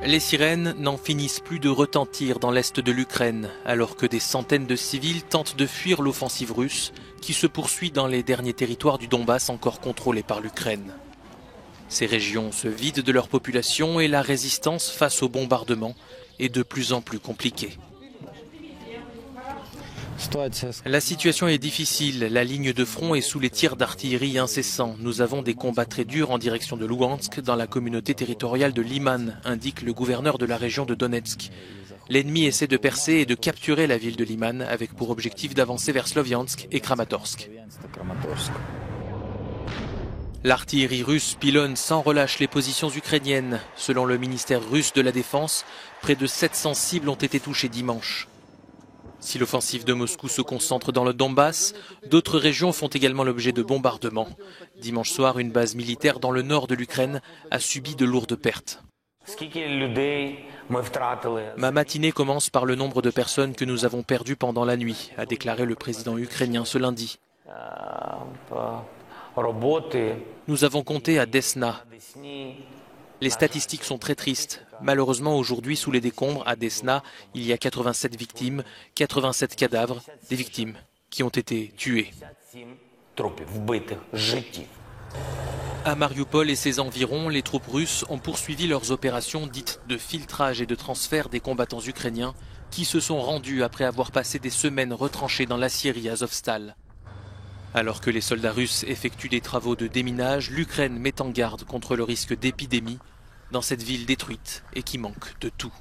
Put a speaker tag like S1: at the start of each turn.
S1: Les sirènes n'en finissent plus de retentir dans l'est de l'Ukraine, alors que des centaines de civils tentent de fuir l'offensive russe qui se poursuit dans les derniers territoires du Donbass encore contrôlés par l'Ukraine. Ces régions se vident de leur population et la résistance face aux bombardements est de plus en plus compliquée. La situation est difficile, la ligne de front est sous les tirs d'artillerie incessants. Nous avons des combats très durs en direction de Louhansk, dans la communauté territoriale de Liman, indique le gouverneur de la région de Donetsk. L'ennemi essaie de percer et de capturer la ville de Liman, avec pour objectif d'avancer vers Sloviansk et Kramatorsk. L'artillerie russe pilonne sans relâche les positions ukrainiennes. Selon le ministère russe de la Défense, près de 700 cibles ont été touchées dimanche. Si l'offensive de Moscou se concentre dans le Donbass, d'autres régions font également l'objet de bombardements. Dimanche soir, une base militaire dans le nord de l'Ukraine a subi de lourdes pertes. Ma matinée commence par le nombre de personnes que nous avons perdues pendant la nuit, a déclaré le président ukrainien ce lundi. Nous avons compté à Desna. Les statistiques sont très tristes. Malheureusement, aujourd'hui, sous les décombres, à Desna, il y a 87 victimes, 87 cadavres, des victimes qui ont été tuées. À Mariupol et ses environs, les troupes russes ont poursuivi leurs opérations dites de filtrage et de transfert des combattants ukrainiens qui se sont rendus après avoir passé des semaines retranchés dans l'aciérie Azovstal. Alors que les soldats russes effectuent des travaux de déminage, l'Ukraine met en garde contre le risque d'épidémie dans cette ville détruite et qui manque de tout.